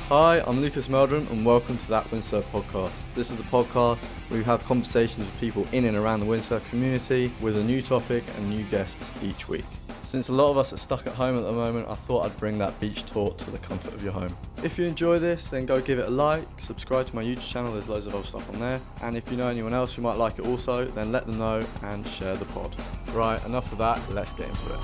Hi, I'm Lucas Meldrum and welcome to That Windsurf podcast. This is the podcast where we have conversations with people in and around the windsurf community with a new topic and new guests each week. Since a lot of us are stuck at home at the moment, I thought I'd bring that beach talk to the comfort of your home. If you enjoy this, then go give it a like, subscribe to my YouTube channel, there's loads of old stuff on there. And if you know anyone else who might like it also, then let them know and share the pod. Right, enough of that, let's get into it.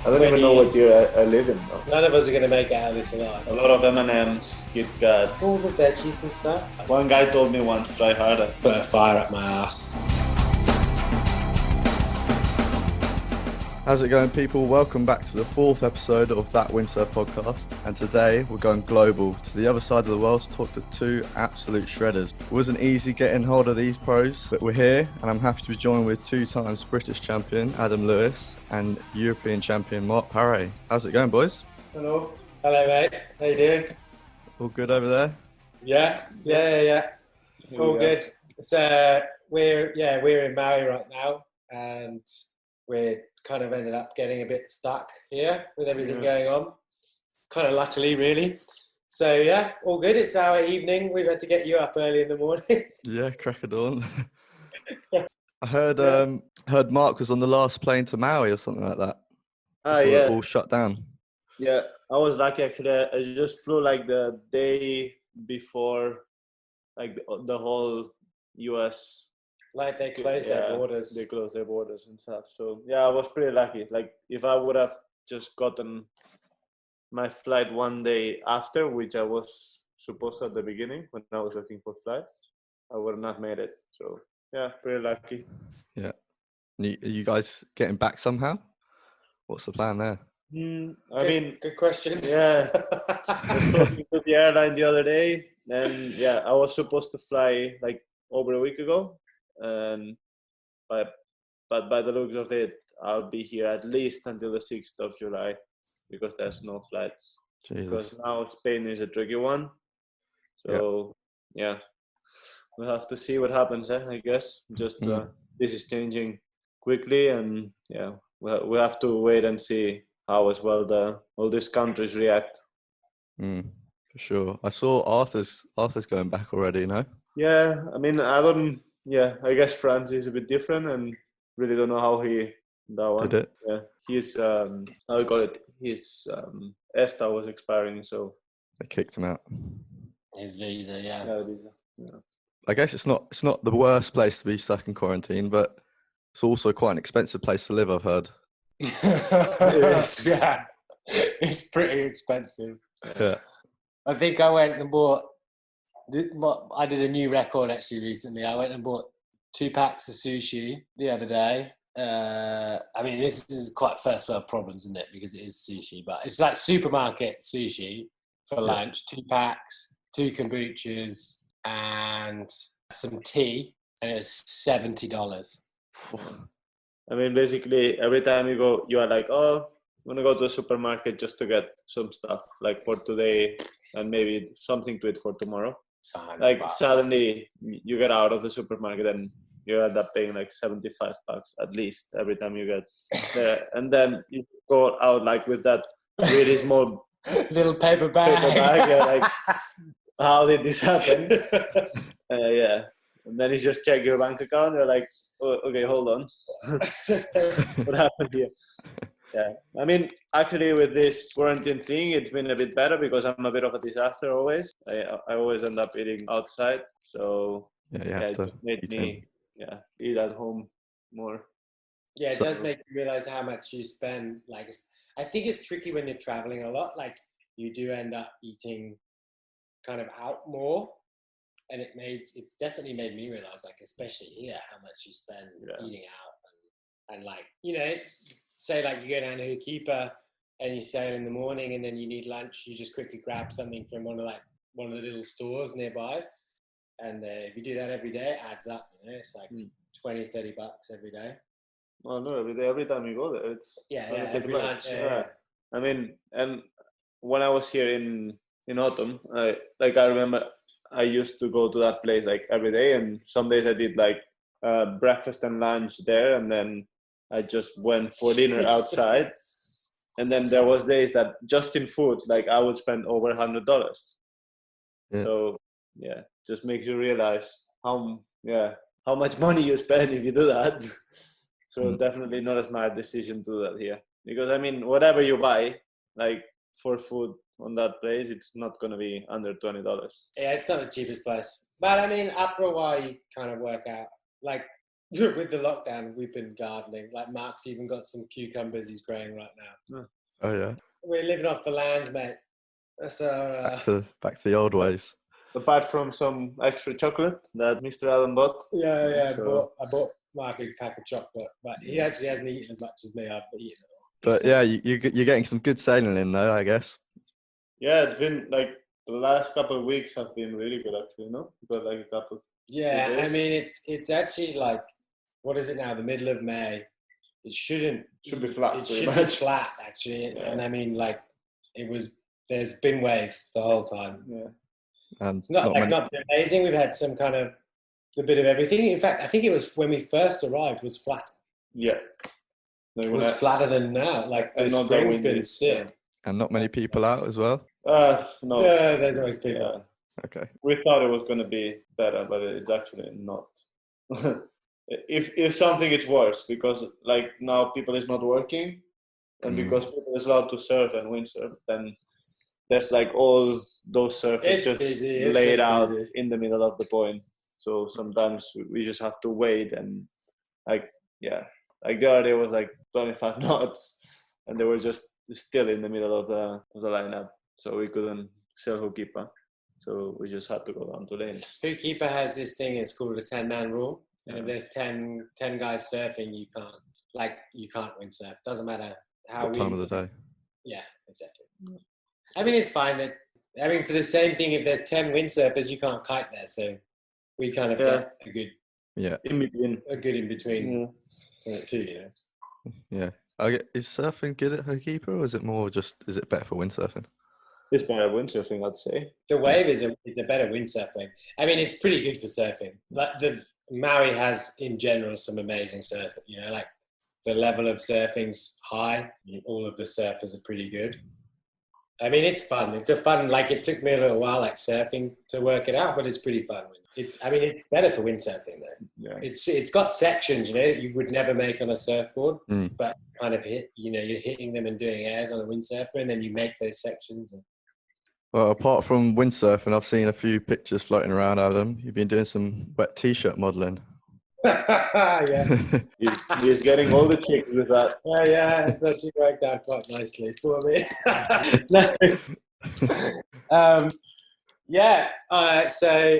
I don't even know what year I live in though. None of us are going to make it out of this alive. A lot of M&M's, Kit Kat. All the veggies and stuff. One guy told me once to try harder. Put a fire up my ass. How's it going, people? Welcome back to the fourth episode of That Windsurf podcast. And today we're going global to the other side of the world to talk to two absolute shredders. It wasn't easy getting hold of these pros, but we're here and I'm happy to be joined with two times British champion Adam Lewis and European champion Marc Pare. How's it going, boys? Hello. Hello, mate. How you doing? All good over there? Yeah. All good. So we're in Maui right now, and we're kind of ended up getting a bit stuck here with everything going on. Kind of luckily, really. So yeah, all good. It's our evening. We've had to get you up early in the morning. Yeah, crack of dawn. I heard Marc was on the last plane to Maui or something like that. Yeah. It all shut down. Yeah, I was lucky actually. I just flew like the day before, like the whole US. Like they closed their borders. They closed their borders and stuff. So yeah, I was pretty lucky. Like if I would have just gotten my flight one day after, which I was supposed to at the beginning when I was looking for flights, I would not made it. So yeah, pretty lucky. Yeah. Are you guys getting back somehow? What's the plan there? Good question. Yeah, I was talking to the airline the other day, and yeah, I was supposed to fly like over a week ago. But by the looks of it, I'll be here at least until the 6th of July because there's no flights. Jesus. Because now Spain is a tricky one. So yeah, we'll have to see what happens. I guess just this is changing quickly, and yeah, we have to wait and see how as well all these countries react. For sure. I saw Arthur's going back already. No. Yeah, I mean I guess France is a bit different, and really don't know how that one. Did it? Yeah, his how you call it? His ESTA was expiring, so They kicked him out. His visa, yeah. Yeah. I guess it's not the worst place to be stuck in quarantine, but it's also quite an expensive place to live, I've heard. It is, yeah. It's pretty expensive. Yeah. I think I went and bought. I did a new record actually recently. I went and bought 2 packs of sushi the other day. I mean, this is quite first world problems, isn't it? Because it is sushi, but it's like supermarket sushi for lunch. 2 packs, 2 kombuchas, and some tea, and it was $70. I mean, basically, every time you go, you are like, oh, I'm gonna go to the supermarket just to get some stuff, like for today, and maybe something to eat for tomorrow. Like suddenly you get out of the supermarket and you end up paying like $75 at least every time you get there, and then you go out like with that really small little paper bag. You're like, how did this happen? Yeah, and then you just check your bank account. You're like, oh, okay, hold on, what happened here? Yeah, I mean, actually, with this quarantine thing, it's been a bit better because I'm a bit of a disaster always. I always end up eating outside, so it just made me eat at home more. Yeah, it does make you realize how much you spend. Like, I think it's tricky when you're traveling a lot. Like, you do end up eating kind of out more, and it's definitely made me realize, like, especially here, how much you spend eating out, and like, you know. Say like you go down to Hookeeper and you sail in the morning and then you need lunch, you just quickly grab something from one of the little stores nearby, and if you do that every day, it adds up. You know, it's like $20-$30 every day. Oh no, every day, every time you go there, it's every lunch. Yeah. I mean, and when I was here in autumn, I remember I used to go to that place like every day, and some days I did like breakfast and lunch there, and then I just went for dinner outside. And then there was days that just in food, like I would spend over $100. Yeah. So just makes you realize how much money you spend if you do that. So definitely not a smart decision to do that here, because I mean, whatever you buy, like for food on that place, it's not going to be under $20. Yeah, it's not the cheapest place. But I mean, after a while, you kind of work out. Like with the lockdown, we've been gardening. Like Mark's even got some cucumbers he's growing right now. Oh yeah. We're living off the land, mate. So Back to the old ways. Apart from some extra chocolate that Mr. Allen bought. Yeah. I bought Mark a pack of chocolate, but he actually hasn't eaten as much as me. I've eaten it all. But yeah, you're getting some good sailing in though, I guess. Yeah, it's been like the last couple of weeks have been really good actually, no? But like a couple. Yeah, I mean it's actually like, what is it now? The middle of May. It should be flat. It should be flat actually, and I mean like there's been waves the whole time. Yeah, and it's not been amazing. We've had some kind of a bit of everything. In fact, I think it was when we first arrived was flat. Yeah, it was flatter than now. Like the spring's been sick. Yeah. And not many people out as well. No. Yeah, there's always people. Yeah. Okay. We thought it was going to be better, but it's actually not. If something, it's worse because like now people is not working, and because people is allowed to surf and windsurf, then there's like all those surfers just laid out in the middle of the point. So sometimes we just have to wait, and like the other day was like 25 knots, and they were just still in the middle of the lineup, so we couldn't sail hookkeeper. So we just had to go down to lane. Hookkeeper has this thing, it's called a 10-man rule. And if there's 10 guys surfing, you can't windsurf. Doesn't matter what time of the day. Yeah, exactly. I mean, it's fine for the same thing, if there's 10 windsurfers, you can't kite there. So we kind of get a good in between too, you know. Yeah. Is surfing good at hookkeeper, or is it better for windsurfing? It's better windsurfing, I'd say. The wave is a better windsurf wave. I mean, it's pretty good for surfing. Like the Maui has, in general, some amazing surf. You know, like the level of surfing's high. All of the surfers are pretty good. I mean, it's fun. It's like it took me a little while, like surfing, to work it out, but it's pretty fun. It's better for windsurfing though. Yeah. It's got sections, you know, you would never make on a surfboard, but kind of you're hitting them and doing airs on a windsurfer, and then you make those sections. Well, apart from windsurfing, I've seen a few pictures floating around, Adam. You've been doing some wet t-shirt modelling. Yeah. He's getting all the chicks with that. Yeah, it's actually worked out quite nicely for me. So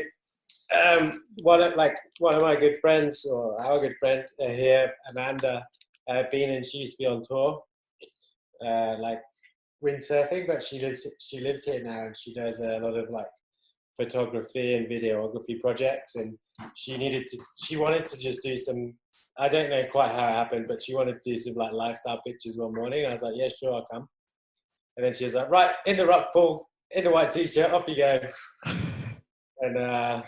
one of my good friends, or our good friends here, Amanda, she used to be on tour, windsurfing, but she lives here now, and she does a lot of like photography and videography projects, and she wanted to just do some, I don't know quite how it happened, but she wanted to do some like lifestyle pictures one morning, and I was like, yeah, sure, I'll come. And then she was like, right, in the rock pool, in the white t-shirt, off you go. And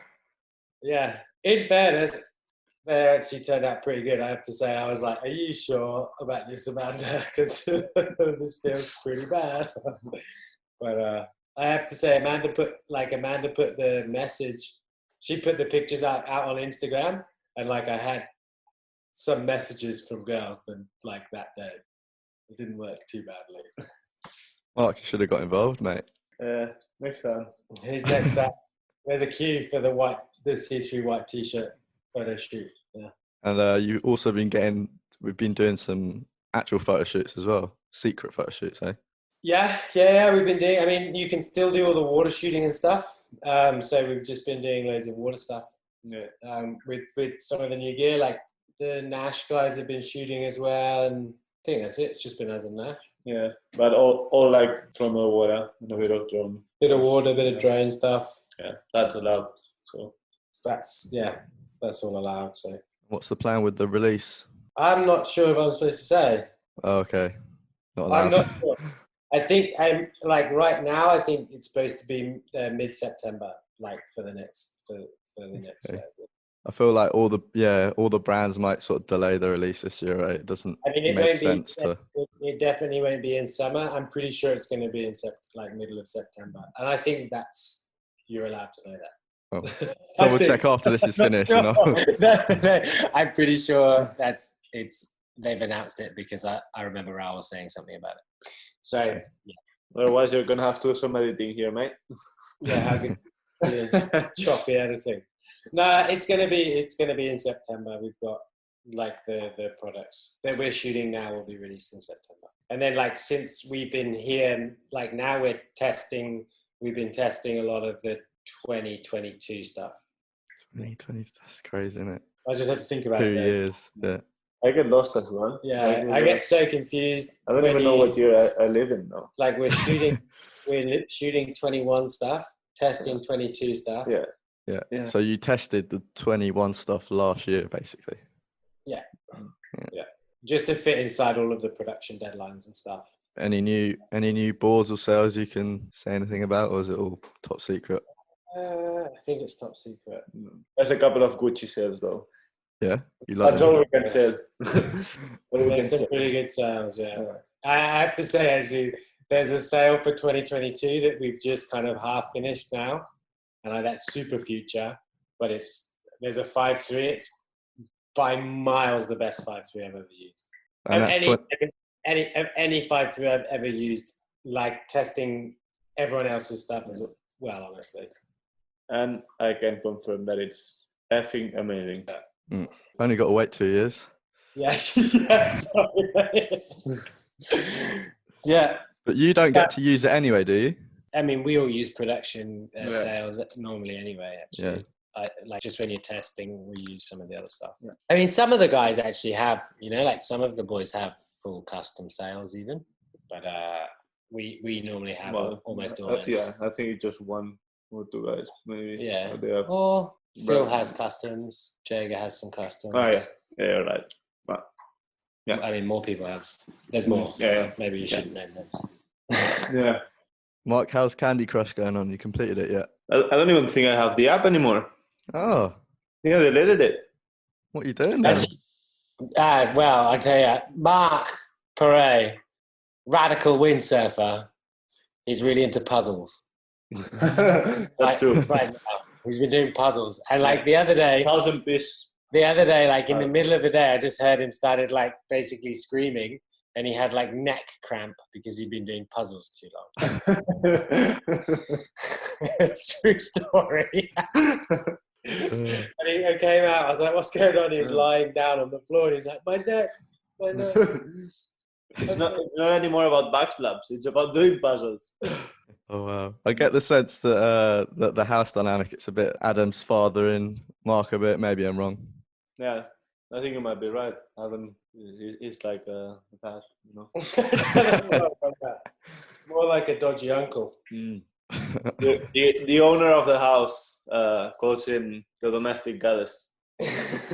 in fairness, they actually turned out pretty good, I have to say. I was like, are you sure about this, Amanda? Because this feels pretty bad. But I have to say, Amanda put the message, she put the pictures out on Instagram, and like I had some messages from girls that day. It didn't work too badly. Mark, you should have got involved, mate. Next time. He's next up. There's a queue for the see-through white t-shirt photo shoot. Yeah. And you've also we've been doing some actual photo shoots as well. Secret photo shoots, eh? Yeah, we've been doing, I mean, you can still do all the water shooting and stuff. So we've just been doing loads of water stuff. Yeah. With some of the new gear, like the Nash guys have been shooting as well, and I think that's it. It's just been us and Nash. Yeah, but all like from the water and a bit of drone. Bit of water, bit of drone stuff. Yeah, that's allowed. So that's all allowed. So what's the plan with the release? I'm not sure if I'm supposed to say. Oh, okay. Not allowed. I'm not sure. I think right now, I think it's supposed to be mid-September, like for the next. Okay. I feel like all the brands might sort of delay the release this year, right? It doesn't make sense to. It definitely won't be in summer. I'm pretty sure it's going to be in middle of September, and I think you're allowed to know that. Oh. We'll check after this is finished. No, I'm pretty sure they've announced it because I remember Raul saying something about it. So yeah. Otherwise, you're gonna have to do some editing here, mate. Yeah, how good choppy editing. No, it's gonna be in September. We've got like the products that we're shooting now will be released in September. And then like since we've been here, like now we've been testing a lot of the 2022 stuff. 2020, that's crazy, isn't it? I just had to think about 2 it. years, yeah. I get lost as well. Yeah, I get so confused. I don't even know what year I live in now. Like we're shooting 21 stuff, testing 22 stuff. Yeah. So you tested the 21 stuff last year, basically. Yeah. Just to fit inside all of the production deadlines and stuff. Any new boards or sales you can say anything about, or is it all top secret? I think it's top secret. There's a couple of Gucci sales though. Yeah, you like that's all we can sell. There's some pretty good sales. Yeah, I have to say actually, there's a sale for 2022 that we've just kind of half finished now, and that's super future. But there's a 5.3. It's by miles the best 5.3 I've ever used. Any 5.3 I've ever used, like testing everyone else's stuff as well, honestly. And I can confirm that it's effing amazing. Only got to wait 2 years. Yes. Yeah. But you don't get to use it anyway, do you? I mean, we all use production sales normally anyway, actually. Yeah. Like just when you're testing, we use some of the other stuff. Yeah. I mean, some of the guys actually have, like some of the boys have full custom sales even, but we normally have almost all. Yeah, I think it's just one or two guys maybe. Yeah. Or Phil has customs. Jager has some customs. Oh yeah, you're right. But, yeah. I mean, more people have. There's more. Yeah. Maybe you shouldn't name names. Yeah. Mark, how's Candy Crush going on? You completed it yet? I don't even think I have the app anymore. Oh. Yeah, they deleted it. What are you doing now? Well, I tell you, Marc Pare, radical windsurfer, he's really into puzzles. That's true. Right now, he's been doing puzzles, and like the other day, 1,000 piece. The other day, like in the middle of the day, I just heard him started like basically screaming, and he had like neck cramp because he'd been doing puzzles too long. It's true story. And he came out. I was like, "What's going on?" He's lying down on the floor, and he's like, "My neck." It's not anymore about backslaps. It's about doing puzzles. Oh wow! I get the sense that the house dynamic, it's a bit Adam's father in Mark a bit. Maybe I'm wrong. Yeah, I think you might be right. Adam is like that, More like a dodgy uncle. The owner of the house calls him the domestic goddess.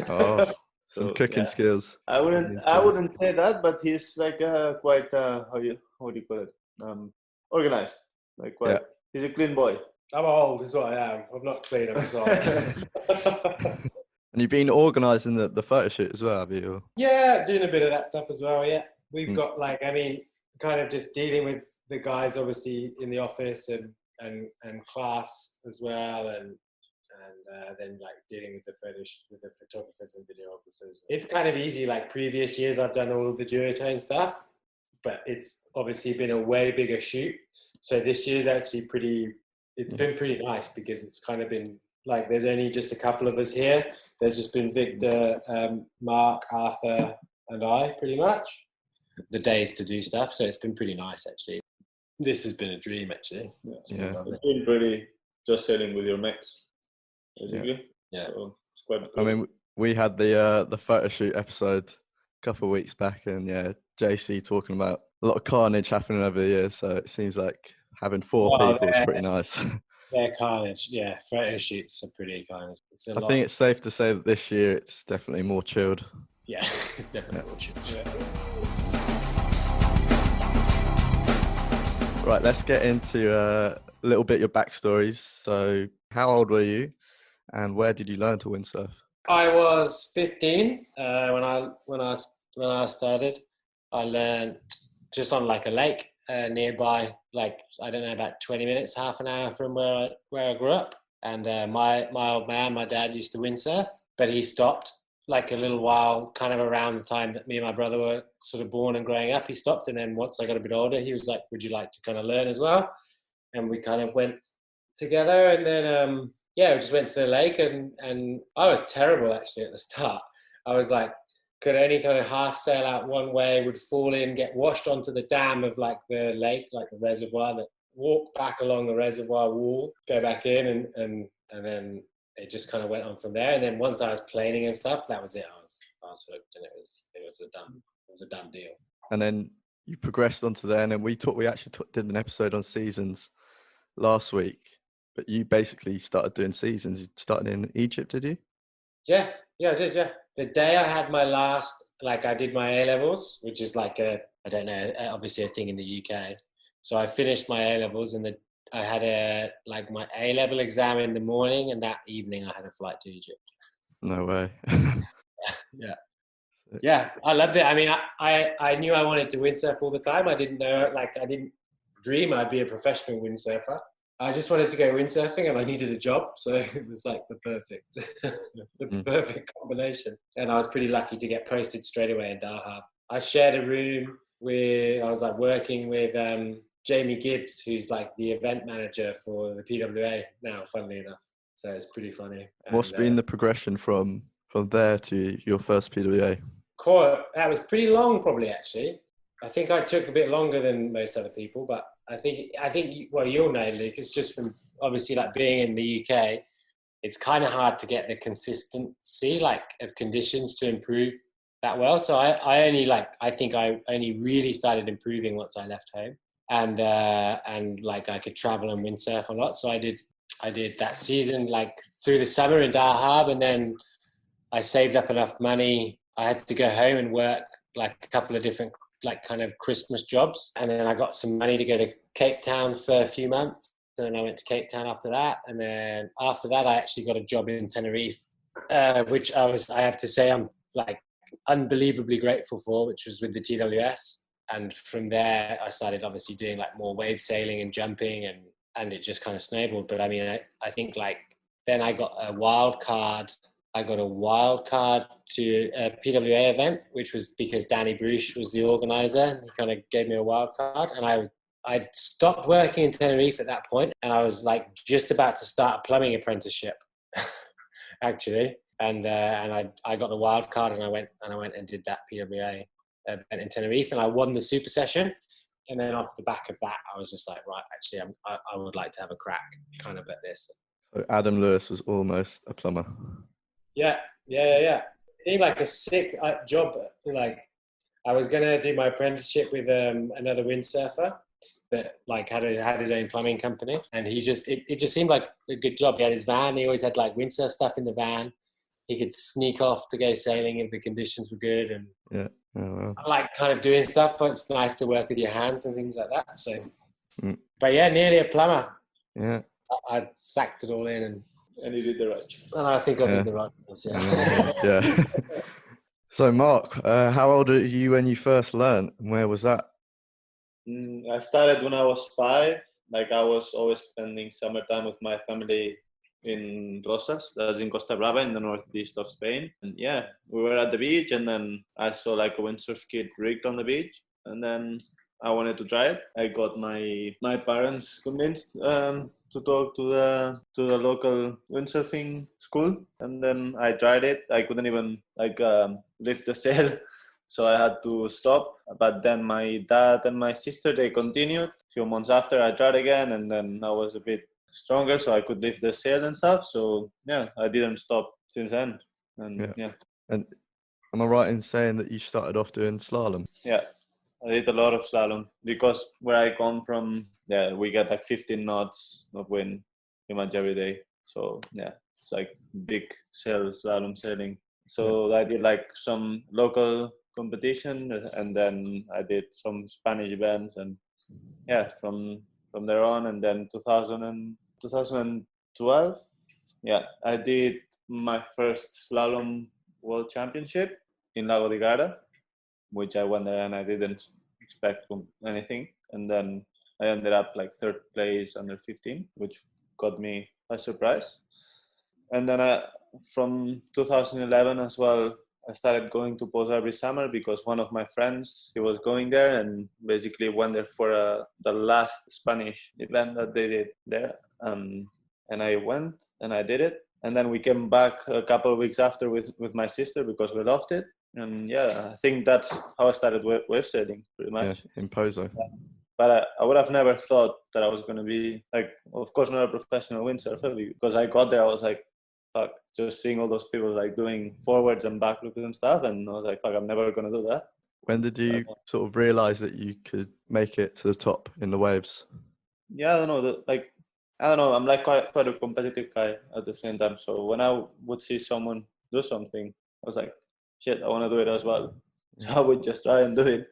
Oh, some cooking skills. I wouldn't say that, but he's like quite how do you call it? Organized. Like he's a clean boy. I'm old, is what I am. I'm not clean. I'm sorry. And you've been organising the photo shoot as well, have you? Yeah, doing a bit of that stuff as well. Yeah, we've got kind of just dealing with the guys, obviously in the office and class as well, and then like dealing with the photographers and videographers. It's kind of easy. Like previous years, I've done all of the duotone stuff, but it's obviously been a way bigger shoot. So this year's actually it's been pretty nice because it's kind of been like there's only just a couple of us here. There's just been Victor, Mark, Arthur, and I pretty much. The days to do stuff, so it's been pretty nice actually. This has been a dream actually. It's been pretty just sailing with your mates, basically. Yeah. So it's quite cool. I mean, we had the photo shoot episode a couple of weeks back, and JC talking about a lot of carnage happening over the years. So it seems like having four people is pretty nice. Yeah, carnage. Yeah, photo shoots are pretty carnage. I think it's safe to say that this year it's definitely more chilled. Yeah, it's definitely more chilled. Yeah. Right, let's get into a little bit your backstories. So how old were you and where did you learn to windsurf? I was 15 when I started. I learned just on like a lake nearby, like I don't know, about 20 minutes, half an hour from where I grew up. And my old man, my dad, used to windsurf, but he stopped like a little while, kind of around the time that me and my brother were sort of born and growing up. He stopped, and then once I got a bit older, he was like, "Would you like to kind of learn as well?" And we kind of went together, and then we just went to the lake, and I was terrible actually at the start. I was like, could only kind of half sail out one way, would fall in, get washed onto the dam of like the lake, like the reservoir, that walk back along the reservoir wall, go back in, and then it just kind of went on from there. And then once I was planing and stuff, that was it. I was hooked, and it was a done deal. And then you progressed onto there, and then we actually did an episode on seasons last week. But you basically started doing seasons. You started in Egypt, did you? Yeah, I did. Yeah, the day I had my last, like I did my A levels, which is like obviously a thing in the UK. So I finished my A levels, and I had my A level exam in the morning, and that evening I had a flight to Egypt. No way. Yeah, I loved it. I mean, I knew I wanted to windsurf all the time. I didn't dream I'd be a professional windsurfer. I just wanted to go windsurfing, and I needed a job, so it was like the perfect combination. And I was pretty lucky to get posted straight away in Dahab. I shared a room I was like working with Jamie Gibbs, who's like the event manager for the PWA now, funnily enough. So it's pretty funny. What's been the progression from there to your first PWA? That was pretty long, probably, actually. I think I took a bit longer than most other people, but I think well, you'll know, Luke, it's just from obviously like being in the UK, it's kind of hard to get the consistency like of conditions to improve that well. So I only really started improving once I left home, and like I could travel and windsurf a lot. So I did that season like through the summer in Dahab, and then I saved up enough money. I had to go home and work like a couple of different like kind of Christmas jobs, and then I got some money to go to Cape Town for a few months, and then I went to Cape Town after that, and then after that I actually got a job in Tenerife, which I have to say I'm like unbelievably grateful for, which was with the TWS. And from there I started obviously doing like more wave sailing and jumping, and it just kind of snowballed. But I mean, I think like then I got a wild card to a PWA event, which was because Danny Bruce was the organizer, and he kind of gave me a wild card. And I stopped working in Tenerife at that point, and I was like just about to start a plumbing apprenticeship, actually. And I got the wild card, and I went and did that PWA event in Tenerife, and I won the super session. And then off the back of that, I was just like, right, actually, I would like to have a crack kind of at this. So Adam Lewis was almost a plumber. Yeah. It seemed like a sick job. Like I was going to do my apprenticeship with another windsurfer that like had his own plumbing company, and it just seemed like a good job. He had his van. He always had like windsurf stuff in the van. He could sneak off to go sailing if the conditions were good. And yeah. Oh, wow. I like kind of doing stuff. It's nice to work with your hands and things like that. So, But yeah, nearly a plumber. Yeah. I sacked it all in, and you did the right choice. And I think I did the right choice. Yeah. So Mark, how old are you when you first learned, and where was that? I started when I was 5. Like I was always spending summertime with my family in Rosas, that's in Costa Brava in the northeast of Spain. And yeah, we were at the beach, and then I saw like a windsurf kit rigged on the beach, and then I wanted to try it. I got my parents convinced to talk to the local windsurfing school, and then I tried it. I couldn't even lift the sail, so I had to stop. But then my dad and my sister, they continued. A few months after, I tried again, and then I was a bit stronger, so I could lift the sail and stuff. So yeah, I didn't stop since then. And yeah. And am I right in saying that you started off doing slalom? Yeah, I did a lot of slalom because where I come from, we get like 15 knots of wind pretty much every day. So yeah, it's like big slalom sailing. So I did like some local competition, and then I did some Spanish events, and yeah, from there on. And then 2012, I did my first slalom world championship in Lago di Garda, which I went there and I didn't expect anything. And then I ended up like third place under 15, which got me a surprise. And then from 2011 as well, I started going to Pozo every summer because one of my friends, he was going there and basically went there for the last Spanish event that they did there. And I went and I did it. And then we came back a couple of weeks after with my sister because we loved it. And yeah, I think that's how I started wave sailing pretty much. Yeah, in Pozo. But I would have never thought that I was going to be, like, of course, not a professional windsurfer, because I got there, I was like, fuck, just seeing all those people like doing forwards and backflips and stuff. And I was like, fuck, I'm never going to do that. When did you sort of realize that you could make it to the top in the waves? Yeah, I don't know. I'm like quite a competitive guy at the same time. So when I would see someone do something, I was like, shit, I want to do it as well. So I would just try and do it.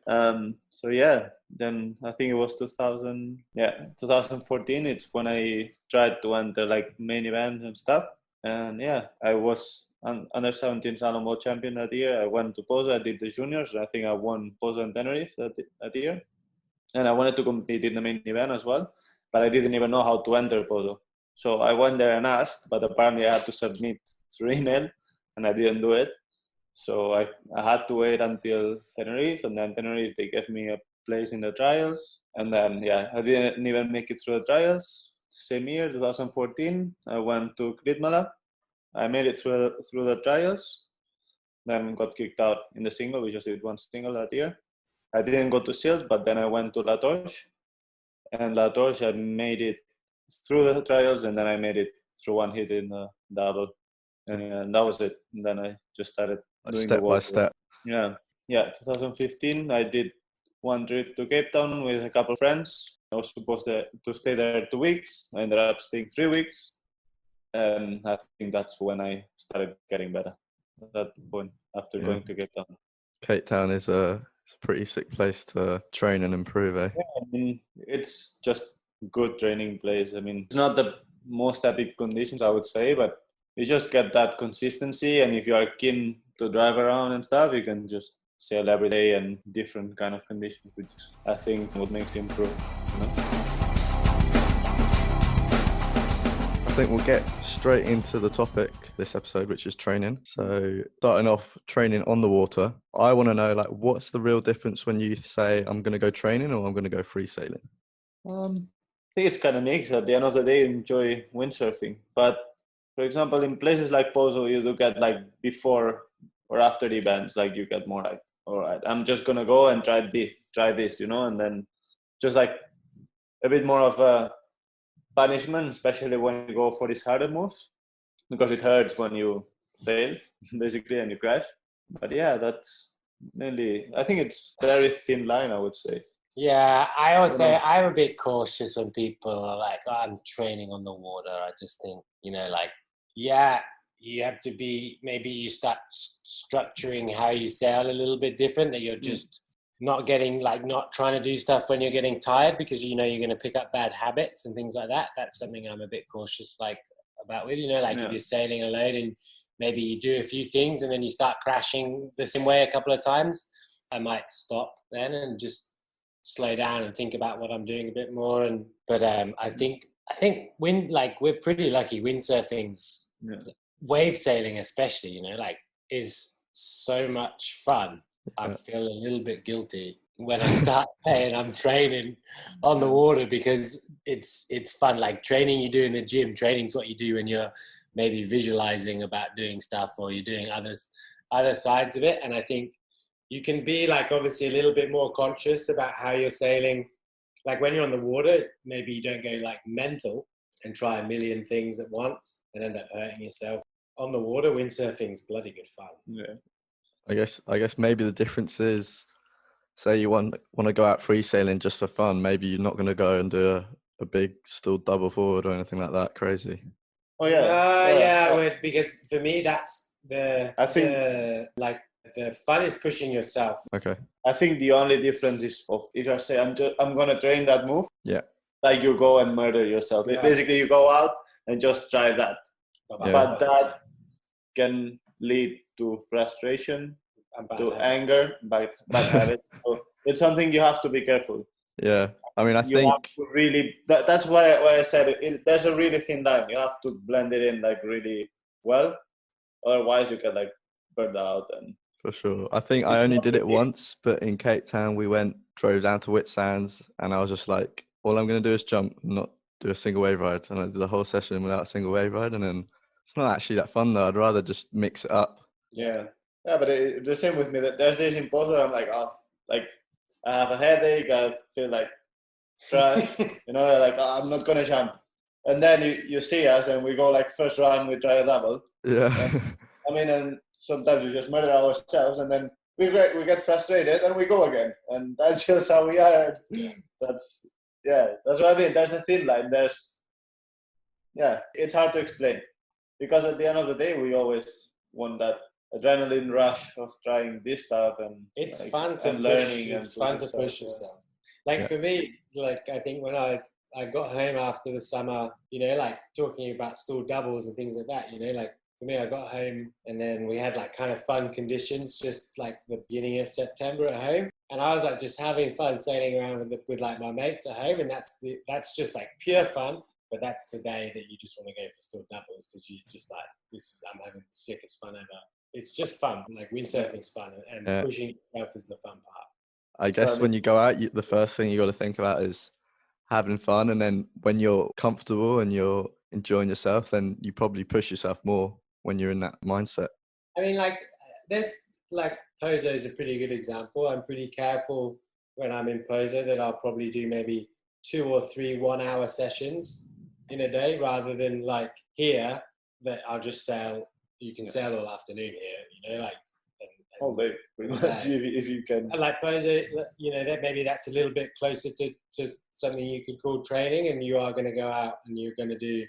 So yeah, then I think it was 2014. It's when I tried to enter like main events and stuff. And yeah, I was under 17 slalom world champion that year. I went to Pozo. I did the juniors. I think I won Pozo and Tenerife that year. And I wanted to compete in the main event as well, but I didn't even know how to enter Pozo. So I went there and asked, but apparently I had to submit through email, and I didn't do it. So I had to wait until Tenerife, and then Tenerife, they gave me a place in the trials. And then, yeah, I didn't even make it through the trials. Same year, 2014, I went to Kritmala. I made it through the trials, then got kicked out in the single. We just did one single that year. I didn't go to Silt, but then I went to La Torche. And La Torche, I made it through the trials, and then I made it through one hit in the double. And that was it. And then I just started doing step by step. Yeah. 2015, I did one trip to Cape Town with a couple of friends. I was supposed to stay there 2 weeks. I ended up staying 3 weeks. And I think that's when I started getting better at that point after going to Cape Town. Cape Town is a pretty sick place to train and improve, eh? Yeah, I mean, it's just good training place. I mean, it's not the most epic conditions, I would say, but you just get that consistency. And if you are keen to drive around and stuff, you can just sail every day and different kind of conditions, which I think what makes you improve, you know? I think we'll get straight into the topic this episode, which is training. So starting off training on the water, I want to know, like, what's the real difference when you say I'm going to go training or I'm going to go free sailing? I think it's kind of mixed. At the end of the day, you enjoy windsurfing. But for example, in places like Pozo, you do get like before or after the events, like you get more like, all right, I'm just going to go and try this, you know, and then just like a bit more of a punishment, especially when you go for these harder moves, because it hurts when you fail, basically, and you crash. But yeah, that's mainly, I think it's a very thin line, I would say. Yeah, I always say I'm a bit cautious when people are like, oh, I'm training on the water. I just think, you know, like, yeah, you have to be, maybe you start structuring how you sail a little bit different, that you're just not trying to do stuff when you're getting tired, because you know you're going to pick up bad habits and things like that. That's something I'm a bit cautious about with, you know, like if you're sailing alone and maybe you do a few things and then you start crashing the same way a couple of times, I might stop then and just slow down and think about what I'm doing a bit more. But I think we're pretty lucky. Windsurfing's wave sailing especially, you know, like is so much fun. I feel a little bit guilty when I start saying I'm training on the water, because it's fun. Like training you do in the gym, training's what you do when you're maybe visualizing about doing stuff or you're doing other sides of it. And I think you can be like obviously a little bit more conscious about how you're sailing. Like when you're on the water, maybe you don't go like mental and try a million things at once and end up hurting yourself. On the water, windsurfing's bloody good fun. Yeah. I guess maybe the difference is, say you want to go out free sailing just for fun, maybe you're not going to go and do a big still double forward or anything like that crazy. Oh yeah. Yeah, I would, because for me that's the fun is pushing yourself. Okay. I think the only difference is if I say I'm going to train that move. Yeah. Like you go and murder yourself. Yeah. Basically, you go out and just try that. Yeah. But can lead to frustration, to habits. anger, bad habits. So it's something you have to be careful. Yeah. I mean, I You have think, to really, that's why I said there's a really thin line. You have to blend it in like really well. Otherwise you can like burn out. And for sure. I think I only did it once, but in Cape Town, we drove down to Whitsands, and I was just like, all I'm going to do is jump, not do a single wave ride. And I did the whole session without a single wave ride. And then it's not actually that fun, though. I'd rather just mix it up. Yeah, but the same with me. That there's days in Poland I'm like, like I have a headache. I feel like trash. Like I'm not gonna jump. And then you see us, and we go like first run, we try a double. Yeah. And sometimes we just murder ourselves, and then we get frustrated, and we go again. And that's just how we are. That's what I mean. There's a thin line. It's hard to explain, because at the end of the day, we always want that adrenaline rush of trying this stuff, and it's like, fun to and push. learning. It's fun to push yourself. Like for me, like I think when I got home after the summer, like talking about stool doubles and things like that, like for me, I got home and then we had like kind of fun conditions, just like the beginning of September at home. And I was like just having fun sailing around with like my mates at home. And that's just like pure fun. But that's the day that you just want to go for stool doubles, because you just like, I'm having the sickest fun ever. It's just fun. Like windsurfing's fun, and pushing yourself is the fun part. I guess when you go out, the first thing you got to think about is having fun. And then when you're comfortable and you're enjoying yourself, then you probably push yourself more when you're in that mindset. I mean, like, there's like Pozo is a pretty good example. I'm pretty careful when I'm in Pozo that I'll probably do maybe 2 or 3 1-hour sessions in a day, rather than like here that I'll just sail. You can sail all afternoon here, like all day pretty much if you can. And like Pozo, that maybe that's a little bit closer to something you could call training, and you are going to go out and you're going to do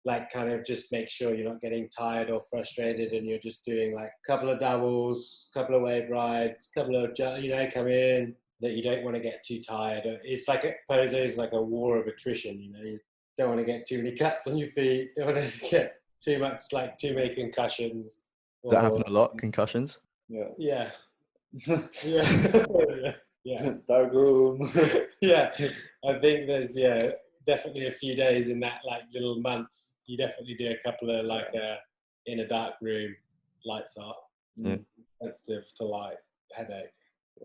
like kind of just make sure you're not getting tired or frustrated, and you're just doing like a couple of doubles, couple of wave rides, couple of come in, that you don't want to get too tired. It's like Pozo is like a war of attrition. You don't want to get too many cuts on your feet, don't want to get too many concussions. Does that happen a lot, concussions? Yeah. Dark room. Yeah, I think there's definitely a few days in that like little month. You definitely do a couple of like in a dark room, lights off, sensitive to light, headache.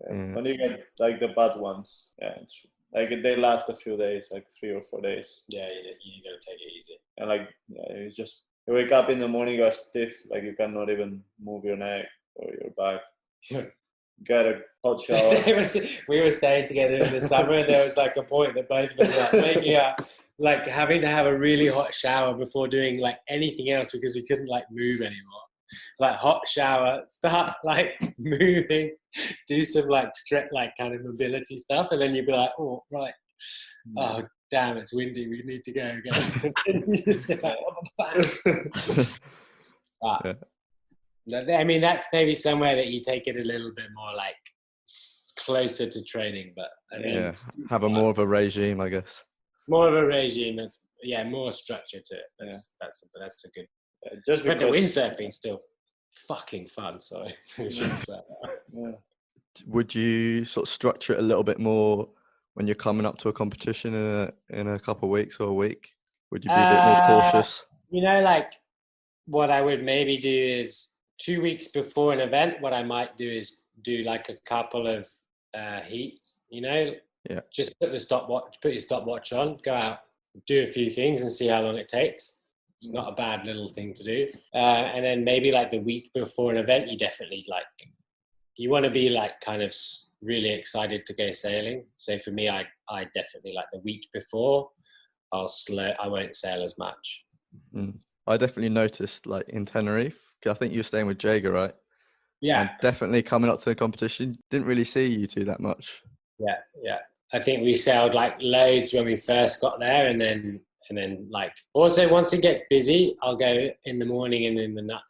When you get like the bad ones, it's like they last a few days, like 3 or 4 days. Yeah, you gotta take it easy. And like you wake up in the morning, you're stiff, like you cannot even move your neck or your back. Get a hot shower. We were staying together in the summer, and there was like a point that both of us were like waking up, like having to have a really hot shower before doing like anything else, because we couldn't like move anymore. Like hot shower, start like moving, do some like stretch, like kind of mobility stuff, and then you'd be like, oh right, oh damn, it's windy, we need to go again. I mean, that's maybe somewhere that you take it a little bit more like closer to training, but I mean, have more of a regime, I guess. More of a regime. That's more structure to it. That's a good. But the windsurfing's still fucking fun. So would you sort of structure it a little bit more when you're coming up to a competition in a couple of weeks or a week? Would you be a bit more cautious? Like what I would maybe do is 2 weeks before an event, what I might do is do like a couple of heats, just put your stopwatch on, go out, do a few things and see how long it takes. It's not a bad little thing to do. And then maybe like the week before an event, you definitely you want to be like kind of really excited to go sailing. So for me, I definitely like the week before, I won't sail as much. I definitely noticed like in Tenerife, I think you were staying with Jager, right? Yeah. And definitely coming up to the competition, didn't really see you two that much. Yeah. I think we sailed like loads when we first got there, and then like also once it gets busy, I'll go in the morning and in the night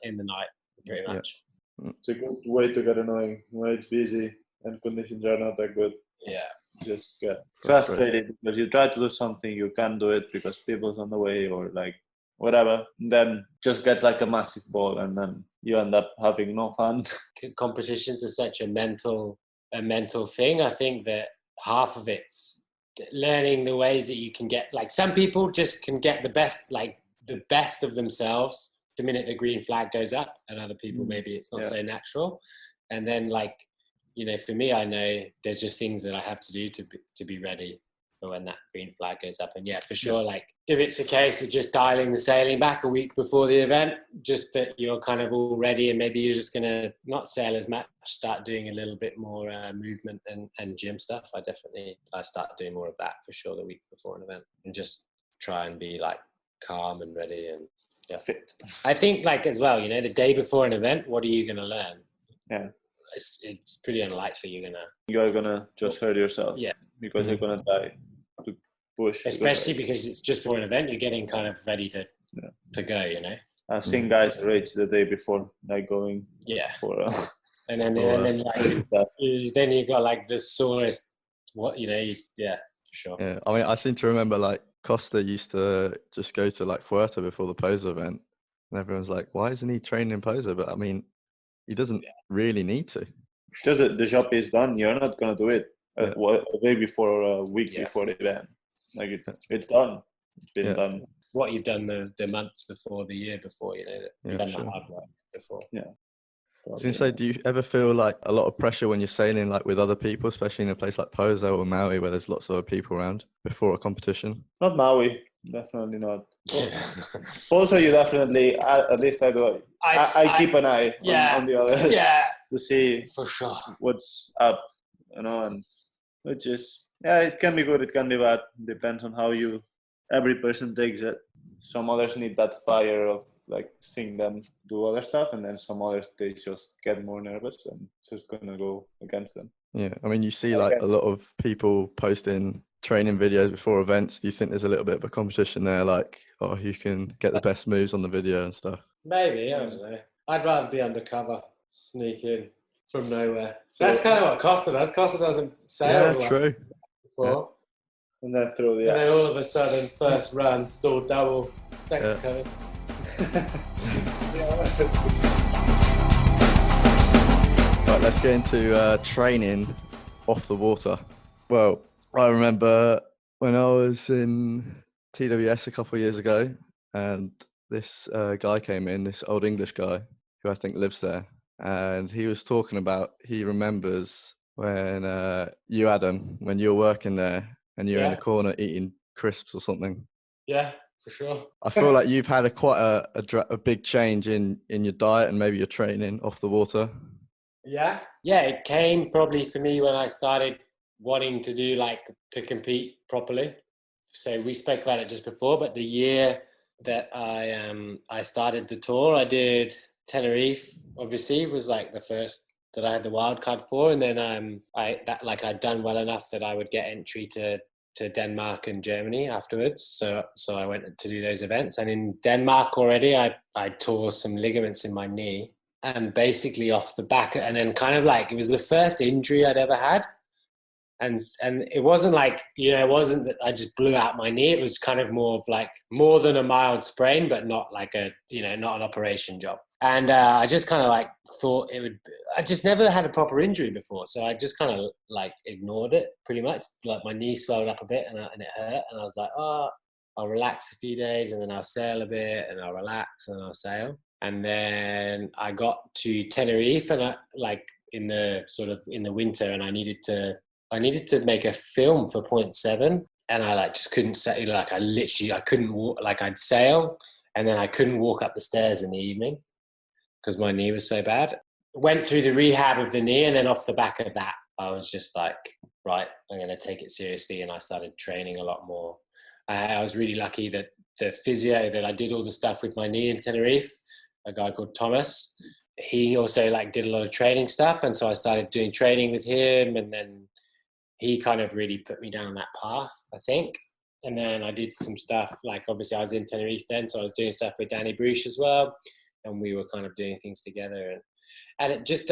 pretty much. It's a good way to get annoying when it's busy and conditions are not that good. Yeah. Just get frustrated because you try to do something, you can't do it because people's on the way, or like whatever, then just gets like a massive ball, and then you end up having no fun. Competitions are such a mental thing. I think that half of it's learning the ways that you can get, like, some people just can get the best of themselves the minute the green flag goes up, and other people maybe it's not so natural. And then, like, you know, for me, I know there's just things that I have to do to be ready for when that green flag goes up. And yeah, for sure, like, if it's a case of just dialing the sailing back a week before the event, just that you're kind of all ready, and maybe you're just going to not sail as much, start doing a little bit more movement and gym stuff. I start doing more of that for sure the week before an event, and just try and be like calm and ready and fit. I think, like, as well, you know, the day before an event, what are you going to learn? Yeah. It's pretty unlikely you're gonna just hurt yourself. Yeah. Because you're gonna die to push. Especially because it's just for an event, you're getting kind of ready to go, you know. I've seen guys rage the day before, like going for and then like then you got like the sorest for sure. Yeah, I mean, I seem to remember like Costa used to just go to like Fuerta before the Poser event, and everyone's like, why isn't he training in Poser? But I mean, he doesn't really need to. Just the job is done. You're not gonna do it a day before or a week before the event. Like it's done. It's been done. What you've done the months before, the year before, you know, you've done that hard work before. Yeah. I was going to say, do you ever feel like a lot of pressure when you're sailing like with other people, especially in a place like Poso or Maui where there's lots of other people around before a competition? Not Maui. Definitely not. Also, you definitely, at least I do. I keep an eye on the others to see for sure what's up, you know, and which is, it can be good, it can be bad. Depends on how every person takes it. Some others need that fire of like seeing them do other stuff, and then some others, they just get more nervous and it's just gonna go against them. Yeah, I mean, you see like a lot of people posting training videos before events. Do you think there's a little bit of a competition there, like, who can get the best moves on the video and stuff? Maybe, I don't know. I'd rather be undercover, sneak in from nowhere. So that's kind of what Costa does. Costa doesn't sail true. Before. And then throw the and then all of a sudden, first run, stall double. Thanks, Kevin. Right, let's get into training off the water. Well, I remember when I was in TWS a couple of years ago, and this guy came in, this old English guy who I think lives there, and he was talking about, he remembers when you, Adam, when you were working there and you were in the corner eating crisps or something. Yeah, for sure. I feel like you've had quite a big change in your diet and maybe your training off the water. Yeah, it came probably for me when I started wanting to do to compete properly. So we spoke about it just before, but the year that I started the tour, I did Tenerife. Obviously, was like the first that I had the wild card for, and then I'd done well enough that I would get entry to Denmark and Germany afterwards. So I went to do those events, and in Denmark already I tore some ligaments in my knee, and basically off the back, and then kind of like it was the first injury I'd ever had. And it wasn't like, it wasn't that I just blew out my knee. It was kind of more than a mild sprain, but not like not an operation job. And I just kind of thought I just never had a proper injury before. So I just kind of ignored it pretty much. Like my knee swelled up a bit and it hurt. And I was like, I'll relax a few days and then I'll sail a bit and I'll relax and I'll sail. And then I got to Tenerife and in the winter, and I needed to make a film for 0.7, and I just couldn't say, I couldn't walk, I'd sail and then I couldn't walk up the stairs in the evening because my knee was so bad. Went through the rehab of the knee, and then off the back of that, I was just like, right, I'm going to take it seriously. And I started training a lot more. I was really lucky that the physio that I did all the stuff with my knee in Tenerife, a guy called Thomas, he also did a lot of training stuff. And so I started doing training with him, and then he kind of really put me down that path, I think. And then I did some stuff, obviously I was in Tenerife then, so I was doing stuff with Danny Bruce as well. And we were kind of doing things together. And it just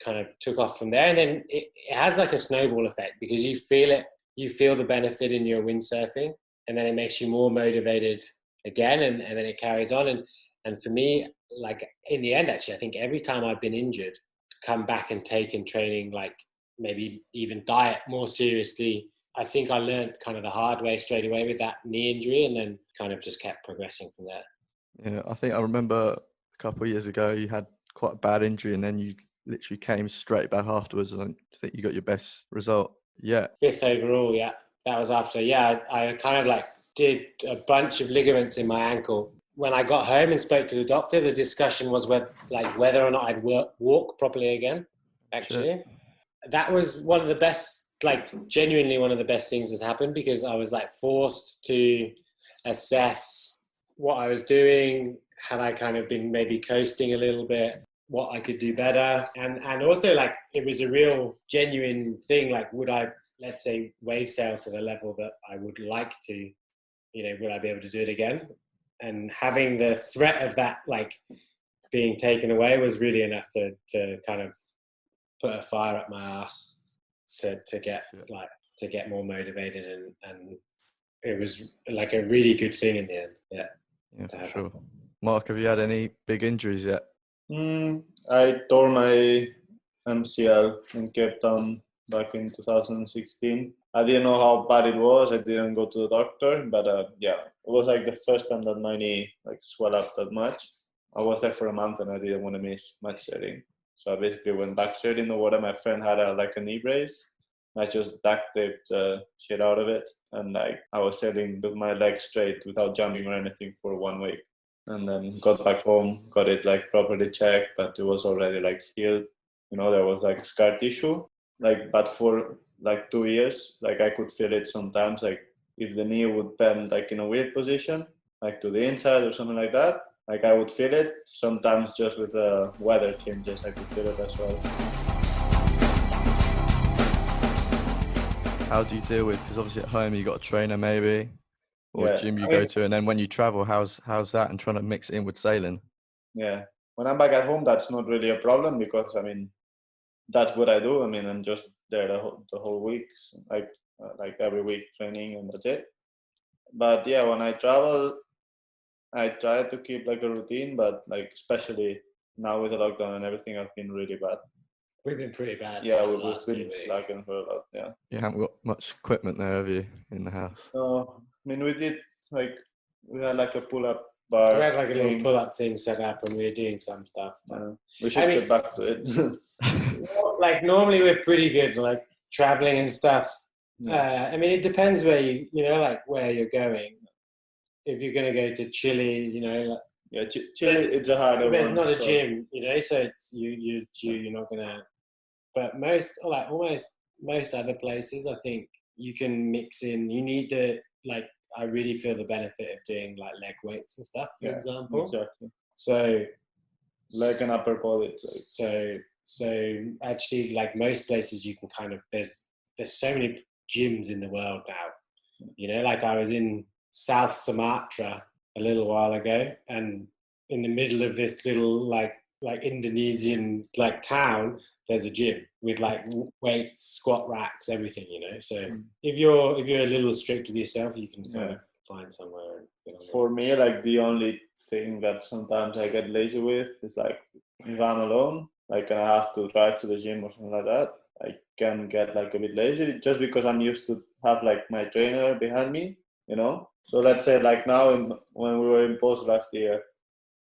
kind of took off from there. And then it has a snowball effect, because you feel the benefit in your windsurfing, and then it makes you more motivated again, and then it carries on. And for me, like in the end, actually, I think every time I've been injured, come back and taken training, like maybe even diet more seriously, I think I learned kind of the hard way straight away with that knee injury, and then kind of just kept progressing from there. Yeah, I think I remember a couple of years ago you had quite a bad injury, and then you literally came straight back afterwards, and I think you got your best result. Yeah. 5th overall, yeah. That was after, I kind of like did a bunch of ligaments in my ankle. When I got home and spoke to the doctor, the discussion was whether or not I'd walk properly again, actually. Sure. That was one of the best, like genuinely one of the best things that's happened, because I was like forced to assess what I was doing. Had I kind of been maybe coasting a little bit, what I could do better. And also like it was a real genuine thing. Like, would I, let's say, wave sail to the level that I would like to, would I be able to do it again? And having the threat of that, like being taken away, was really enough to kind of put a fire up my ass to get more motivated. And it was like a really good thing in the end. Yeah, for sure. Mark, have you had any big injuries yet? I tore my MCL in Cape Town back in 2016. I didn't know how bad it was. I didn't go to the doctor, but it was like the first time that my knee like swelled up that much. I was there for a month and I didn't want to miss much sailing. So I basically went back straight in the water. My friend had a knee brace. I just duct taped the shit out of it, and like I was sailing with my legs straight without jumping or anything for 1 week. And then got back home, got it like properly checked, but it was already like healed. There was like scar tissue, but for like 2 years, like I could feel it sometimes, like if the knee would bend like in a weird position, like to the inside or something like that, like I would feel it. Sometimes just with the weather changes, I could feel it as well. How do you deal with, because obviously at home you got a trainer maybe, or a gym you go to, and then when you travel, how's that, and trying to mix it in with sailing? Yeah, when I'm back at home, that's not really a problem, because that's what I do. I'm just there the whole week, like every week training, and that's it. But yeah, when I travel, I try to keep like a routine, but like especially now with the lockdown and everything, I've been really bad. We've been pretty bad. Yeah, we've been slacking for a lot. Yeah. You haven't got much equipment there, have you, in the house? No, we did we had like a pull-up bar. We had like a little pull-up thing set up, and we were doing some stuff. We should get back to it. Like normally we're pretty good, like traveling and stuff. Yeah. It depends where where you're going. If you're going to go to Chile, Chile, it's a harder one. There's not a gym, so it's you're not going to. But almost most other places, I think you can mix in. You need to I really feel the benefit of doing like leg weights and stuff, for example. Exactly. So leg and upper body. So actually, like most places, you can kind of there's so many gyms in the world now. Like I was in South Sumatra a little while ago, and in the middle of this little like Indonesian town, there's a gym with like weights, squat racks, everything. So if you're a little strict with yourself, you can kind of find somewhere. And get on For me, like the only thing that sometimes I get lazy with is like if I'm alone, like and I have to drive to the gym or something like that, I can get like a bit lazy just because I'm used to have like my trainer behind me, So let's say like now when we were in Post last year,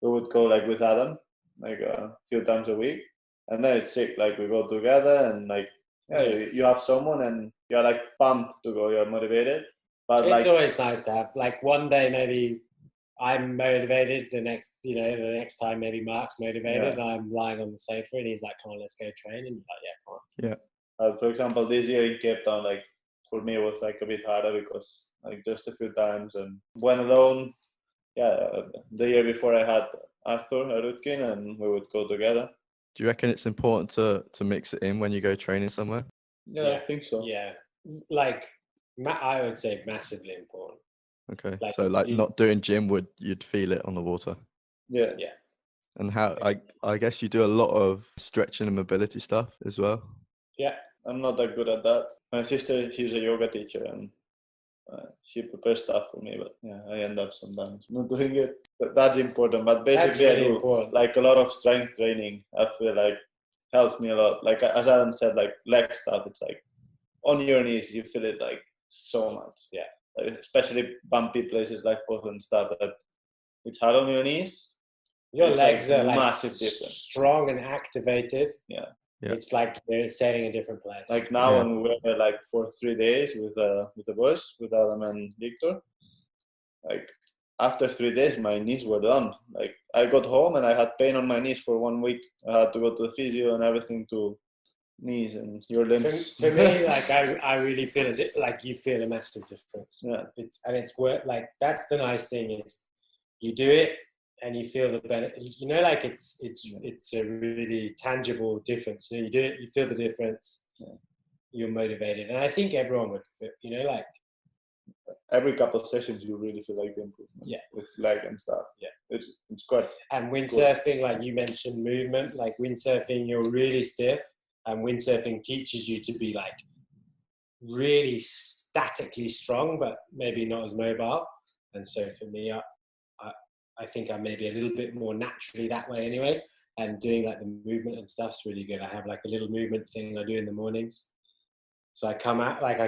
we would go like with Adam, like a few times a week. And then it's sick, like we go together and like, you have someone and you're like pumped to go, you're motivated. But it's always nice to have like one day maybe I'm motivated, the next time maybe Marc's motivated, and I'm lying on the sofa and he's like, come on, let's go train. And like, yeah, come on. Yeah. For example, this year in Cape Town, like for me it was like a bit harder because like just a few times and when alone, the year before I had Arthur Arutkin and we would go together. Do you reckon it's important to mix it in when you go training somewhere? Yeah, I think so. Yeah, like I would say massively important. Okay, so not doing gym, you'd feel it on the water? Yeah. And how I guess you do a lot of stretching and mobility stuff as well? Yeah. I'm not that good at that. My sister, she's a yoga teacher and she prepares stuff for me, but yeah, I end up sometimes not doing it. But that's important. But That's basically, really I do important. like a lot of strength training. I feel like helps me a lot. Like as Adam said, like leg stuff. It's like on your knees, you feel it like so much. Yeah. Like, especially bumpy places like both and stuff. That it's hard on your knees. Your It's legs like are like massive difference. strong and activated. Yeah. Yeah. It's like they're setting a different place. Like now, when we were like for 3 days with the boys, with Adam and Victor, like after 3 days, my knees were done. Like I got home and I had pain on my knees for 1 week. I had to go to the physio and everything to knees and your limbs. For me, like I really feel it. Like you feel a massive difference. Yeah. It's worth, like that's the nice thing is you do it and you feel the benefit. You know, like it's a really tangible difference. You know, you do it, you feel the difference. Yeah. You're motivated, and I think everyone would feel. You know, like every couple of sessions you really feel like the improvement. Yeah. With leg and stuff. Yeah. It's quite. And windsurfing, like you mentioned, movement. Like windsurfing, you're really stiff, and windsurfing teaches you to be like really statically strong, but maybe not as mobile. And so for me, I think I'm maybe a little bit more naturally that way anyway. And doing like the movement and stuff's really good. I have like a little movement thing I do in the mornings. So I come out, like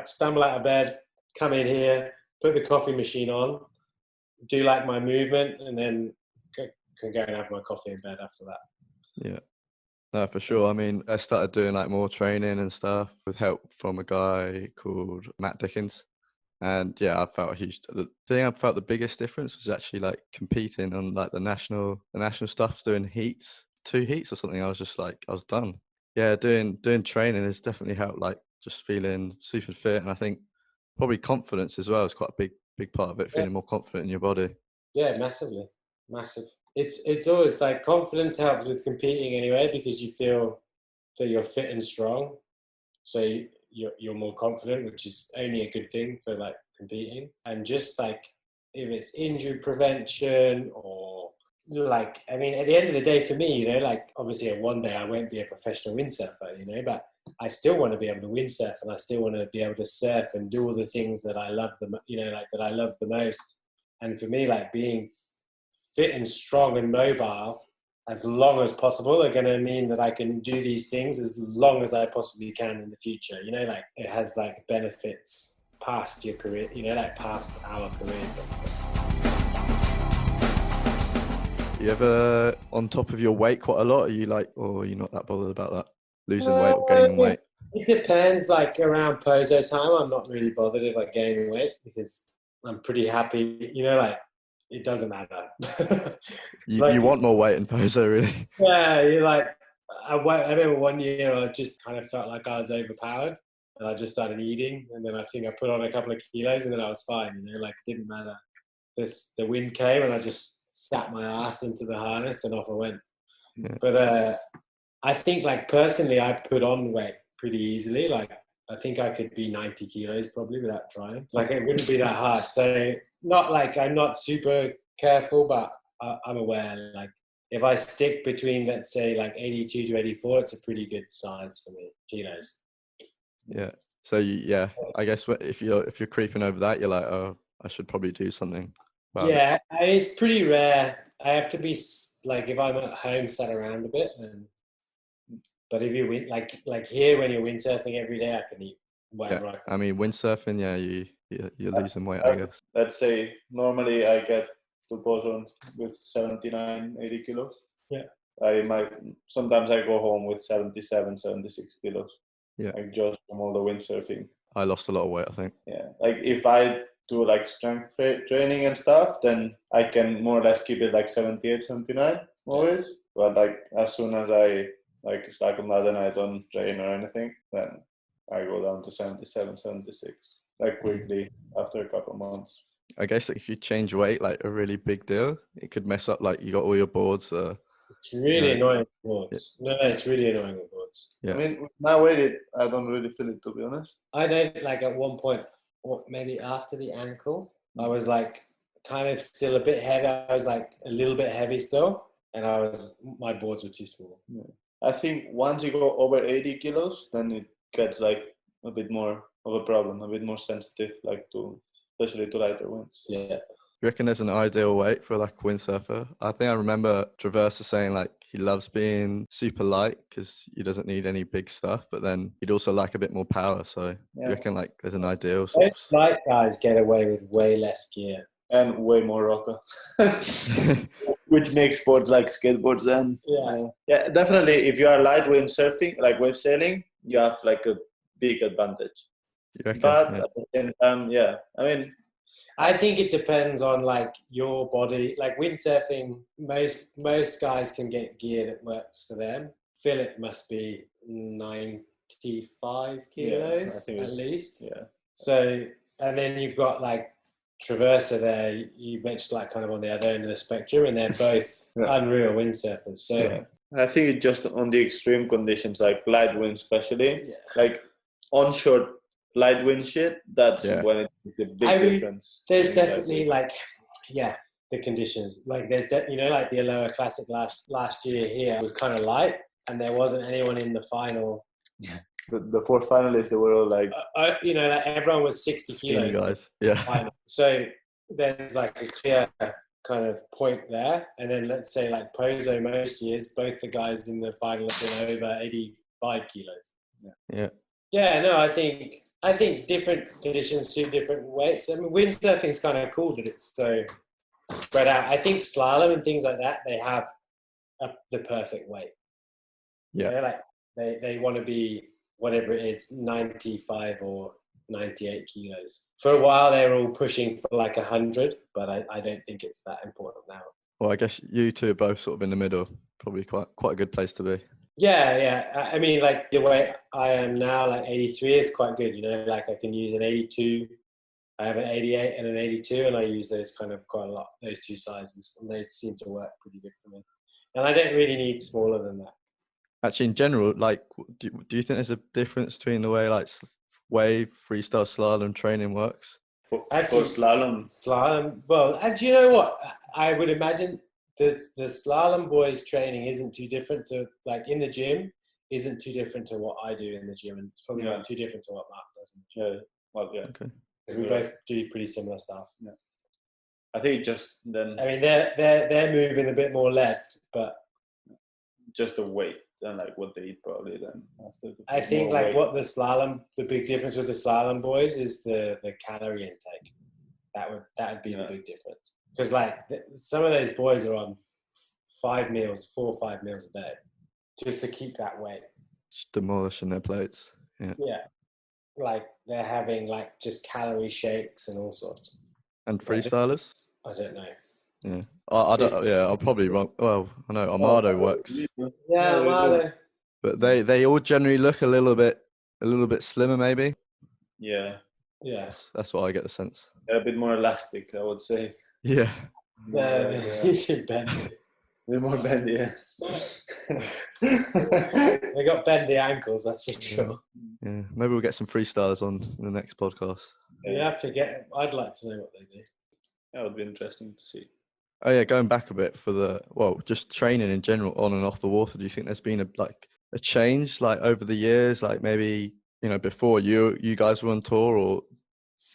stumble out of bed, come in here, put the coffee machine on, do like my movement, and then can go and have my coffee in bed after that. Yeah. No, for sure. I mean, I started doing like more training and stuff with help from a guy called Matt Dickens. And yeah, I felt the thing I felt the biggest difference was actually like competing on like the national stuff, doing heats, 2 heats or something. I was just like, I was done. Yeah, doing training has definitely helped, like just feeling super fit. And I think probably confidence as well is quite a big part of it, feeling more confident in your body. Yeah, massively. Massive. It's always like confidence helps with competing anyway, because you feel that you're fit and strong. So you're more confident, which is only a good thing for like competing. And just like if it's injury prevention or like, I mean, at the end of the day for me, you know, like obviously one day I won't be a professional windsurfer, you know, but I still want to be able to windsurf, and I still want to be able to surf and do all the things that I love that I love the most. And for me, like being fit and strong and mobile as long as possible are going to mean that I can do these things as long as I possibly can in the future. You know, like it has like benefits past your career, you know, like past our careers. You ever on top of your weight quite a lot? Are you like, or are you not that bothered about that? Losing weight or gaining weight? It depends. Like around poso time, I'm not really bothered if I gain weight because I'm pretty happy, you know, like it doesn't matter. You want more weight in poso, really? Yeah, you're like, I remember one year I just kind of felt like I was overpowered, and I just started eating, and then I think I put on a couple of kilos, and then I was fine, you know, like it didn't matter. The wind came, and I just sat my ass into the harness, and off I went. Yeah. But I think, like personally, I put on weight pretty easily. Like I think I could be 90 kilos probably without trying. Like it wouldn't be that hard. So not like I'm not super careful, but I'm aware. Like if I stick between, let's say, like 82 to 84, it's a pretty good size for me, kilos. Yeah. So I guess if you're creeping over that, you're like, oh, I should probably do something. Yeah, it's pretty rare. I have to be like if I'm at home, sat around a bit. But if you win, like here when you're windsurfing every day, I can eat whatever. Yeah. I mean, windsurfing, you're losing weight, I guess. Let's say normally I get to Boson with 79, 80 kilos. Yeah. Sometimes I go home with 77, 76 kilos. Yeah. Like just from all the windsurfing. I lost a lot of weight, I think. Yeah. Like if I do like strength training and stuff, then I can more or less keep it like 78, 79 always. But like as soon as I like another night on train or anything, then I go down to 77, 76, like quickly after a couple of months. I guess if you change weight, like a really big deal, it could mess up, like you got all your boards. It's really annoying with boards. Yeah. No, it's really annoying with boards. Yeah. I mean, with my weight, I don't really feel it, to be honest. I know, like at one point, or maybe after the ankle, I was like kind of still a bit heavy. I was like a little bit heavy still, and my boards were too small. Yeah. I think once you go over 80 kilos, then it gets like a bit more of a problem, a bit more sensitive, like especially to lighter winds. Yeah. You reckon there's an ideal weight for like a windsurfer? I think I remember Traversa saying like he loves being super light because he doesn't need any big stuff, but then he'd also like a bit more power. So you reckon like there's an ideal sort Most light guys get away with way less gear. And way more rocker. Which makes sports like skateboards then. Yeah, definitely. If you are light windsurfing, like wave sailing, you have like a big advantage. reckon, But yeah. at the same time, yeah, I mean, I think it depends on like your body. Like windsurfing, most guys can get gear that works for them. Fillet must be 95 kilos at least. Yeah. So, and then you've got like Traversa there. You mentioned like kind of on the other end of the spectrum, and they're both unreal windsurfers. So I think it's just on the extreme conditions, like light wind, especially like onshore light wind shit. That's when it's a big difference. There's definitely like, the conditions. Like there's, like the Aloha Classic last year here was kind of light, and there wasn't anyone in the final. Yeah. The four finalists, they were all like, like everyone was 60 kilos. Guys. Yeah. So there's like a clear kind of point there, and then let's say like Pozo, most years both the guys in the final have been over 85 kilos. No, I think different conditions suit different weights. I mean, windsurfing is kind of cool that it's so spread out. I think slalom and things like that, they have the perfect weight. Like they want to be whatever it is, 95 or 98 kilos. For a while, they were all pushing for like 100, but I don't think it's that important now. Well, I guess you two are both sort of in the middle. Probably quite a good place to be. Yeah. I mean, like the way I am now, like 83 is quite good. Like I can use an 82. I have an 88 and an 82, and I use those kind of quite a lot, those two sizes, and they seem to work pretty good for me. And I don't really need smaller than that. Actually, in general, like, do you think there's a difference between the way like wave, freestyle, slalom training works? For slalom. Well, and do you know what? I would imagine the slalom boys training isn't too different to like in the gym. Isn't too different to what I do in the gym, and it's probably not too different to what Marc does in the gym. Well, yeah. Okay. Because we both do pretty similar stuff. Yeah. I think just then. I mean, they're moving a bit more lead, but just the weight and like what they eat probably then. I think like what the big difference with the slalom boys is the calorie intake. That would be the big difference. Because like some of those boys are on 4 or 5 meals a day, just to keep that weight. Just demolishing their plates. Yeah. Like they're having like just calorie shakes and all sorts. And freestylers? I don't know. Yeah. I don't. Yeah, I'm probably wrong. Well, I know Amado works. Yeah, Amado. But they all generally look a little bit slimmer, maybe. Yeah. Yeah. That's what I get the sense. They're a bit more elastic, I would say. Yeah. You should bend it. They're more bendy, yeah. They got bendy ankles, that's for sure. Yeah, maybe we'll get some freestylers on in the next podcast. You have to get. I'd like to know what they do. That would be interesting to see. Oh yeah, going back a bit for just training in general on and off the water. Do you think there's been a change like over the years? Like maybe before you guys were on tour, or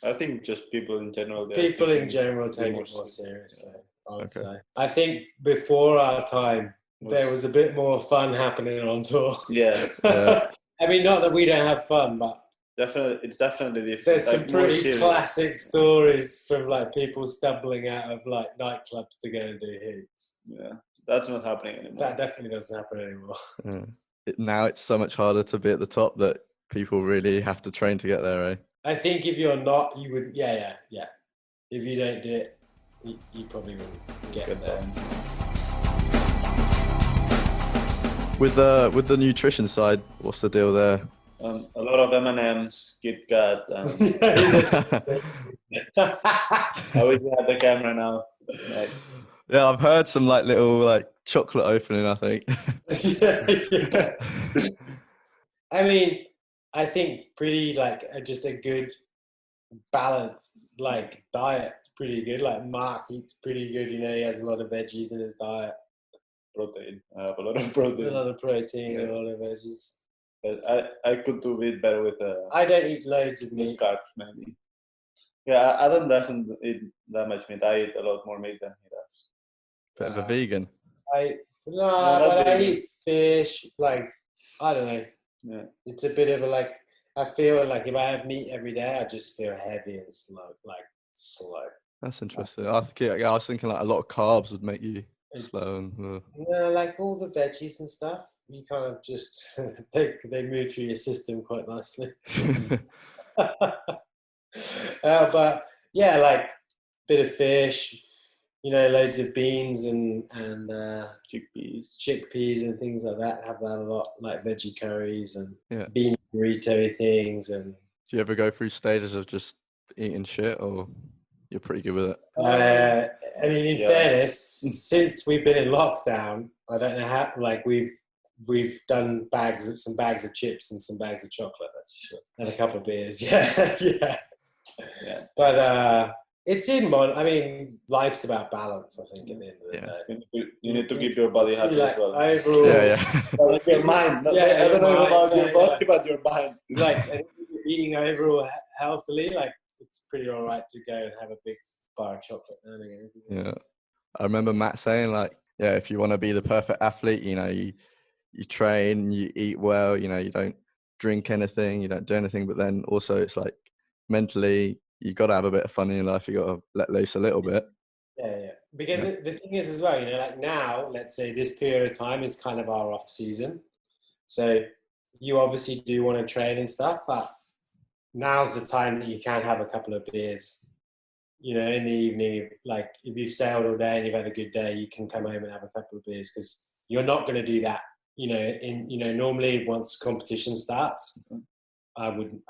I think just people in general. People in general take it more seriously. I would say. I think before our time, there was a bit more fun happening on tour. Yeah. I mean, not that we don't have fun, but it's definitely different. There's some pretty classic stories from like people stumbling out of like nightclubs to go and do heats. Yeah, that's not happening anymore. That definitely doesn't happen anymore. Now it's so much harder to be at the top that people really have to train to get there, eh? I think if you're not, you would. Yeah. If you don't do it, you probably wouldn't get there. With the nutrition side, what's the deal there? A lot of M&Ms, Kit Kat. I wish we had the camera now. Like, yeah, I've heard some like little like chocolate opening, I think. I mean, I think pretty like just a good balanced like diet's pretty good. Like Marc eats pretty good. He has a lot of veggies in his diet. Protein. I have a lot of protein. A lot of protein, a lot of veggies. I could do it better with I don't eat loads of meat. carbs, maybe. Yeah, Adam doesn't eat that much meat. I eat a lot more meat than he does. Bit of a vegan. But I eat fish. Like, I don't know. Yeah. It's a bit of a I feel like if I have meat every day, I just feel heavy and slow. That's interesting. I was thinking like a lot of carbs would make you slow and. Like all the veggies and stuff, you kind of just they move through your system quite nicely. But yeah, like bit of fish, loads of beans and chickpeas and things like that. Have that a lot, like veggie curries and bean burrito things. And do you ever go through stages of just eating shit, or you're pretty good with it? I mean, in fairness, since we've been in lockdown, I don't know how. Like we've done some bags of chips and some bags of chocolate. That's for sure, and a couple of beers. Yeah. But it's I mean, life's about balance. I think at the end of the day, you need to keep your body happy as well. Overall, like your mind. I don't know about your body, but your mind. Like I think if you're eating overall healthily, like it's pretty all right to go and have a big bar of chocolate now and again. Yeah, I remember Matt saying if you want to be the perfect athlete, you train, you eat well, you don't drink anything, you don't do anything, but then also it's like mentally you got to have a bit of fun in your life. You got to let loose a little bit. Yeah. Because the thing is as well, like now, let's say this period of time is kind of our off season. So you obviously do want to train and stuff, but now's the time that you can have a couple of beers, in the evening. Like if you've sailed all day and you've had a good day, you can come home and have a couple of beers, because you're not going to do that. Normally once competition starts, I would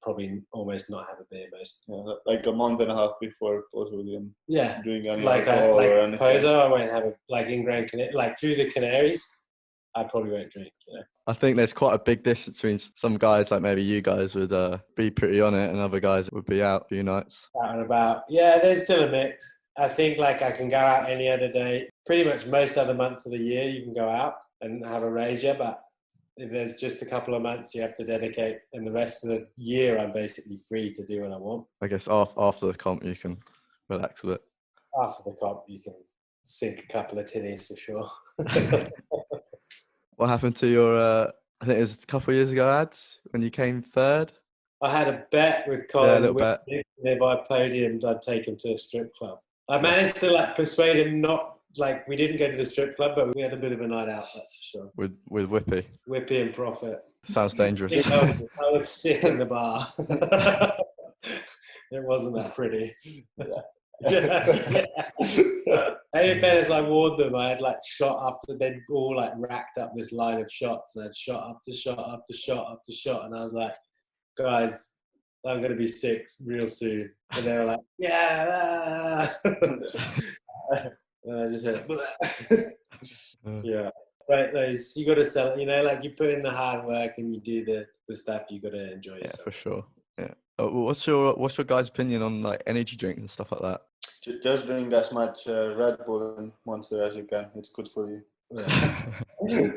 probably almost not have a beer most. Like a month and a half before possibly. Doing any like or anything. Pozo, I won't have in Gran Canaria, like through the Canaries, I probably won't drink. I think there's quite a big difference between some guys, like maybe you guys would be pretty on it, and other guys would be out a few nights. Out and about. Yeah, there's still a mix. I think I can go out any other day. Pretty much most other months of the year you can go out and have a rager, but if there's just a couple of months you have to dedicate, and the rest of the year I'm basically free to do what I want. I guess after the comp you can relax a bit. After the comp you can sink a couple of tinnies for sure. What happened to your, I think it was a couple of years ago, ads, when you came third? I had a bet with Colin. Yeah, a little bet. If I podiumed, I'd take him to a strip club. I managed to persuade him not, we didn't go to the strip club, but we had a bit of a night out, that's for sure. With Whippy? Whippy and Profit. Sounds dangerous. I was sick in the bar. It wasn't that pretty. And in fairness, I warned them. I had shot after they'd all racked up this line of shots, and I had shot after shot after shot after shot, and I was like, guys, I'm going to be sick real soon. And they were like, yeah. And I just said, yeah. Right, you got to sell it. You put in the hard work and you do the stuff. You got to enjoy yourself. Yeah, for sure. Yeah. What's your guys' opinion on energy drinks and stuff like that? Just drink as much Red Bull and Monster as you can. It's good for you. Yeah.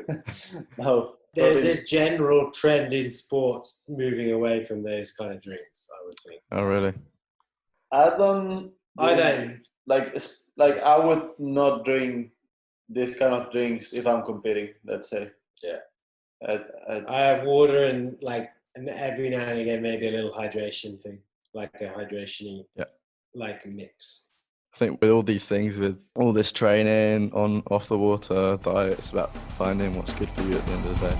No. There's a general trend in sports moving away from those kind of drinks, I would think. Oh, really? I don't. I would not drink this kind of drinks if I'm competing, let's say. Yeah. I have water and every now and again maybe a little hydration thing, like a hydration-y, mix. I think with all these things, with all this training off the water diet, it's about finding what's good for you at the end of the day.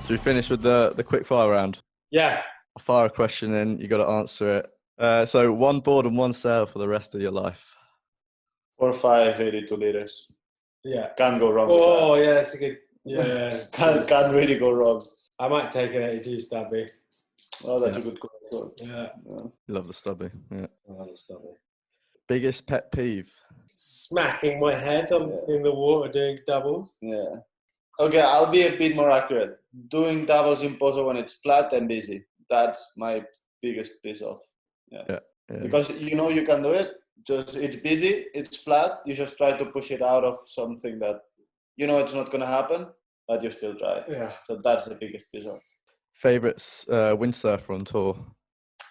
Should we finish with the quick fire round? Yeah. I'll fire a question in, you got to answer it. So one board and one sail for the rest of your life. 4 or 5 82 liters. Yeah. Can't go wrong. Oh, yeah, that's a good. Yeah. can't really go wrong. I might take an 82 stubby. Oh, that's a good call. Yeah. You love the stubby. Yeah. I love the stubby. Biggest pet peeve? Smacking my head in the water doing doubles. Yeah. Okay, I'll be a bit more accurate. Doing doubles in Pozo when it's flat and busy. That's my biggest piece off. Yeah. Because you can do it. Just it's busy, it's flat. You just try to push it out of something that you know it's not gonna happen, but you still try. Yeah. So that's the biggest piece of. Favourites windsurfer on tour?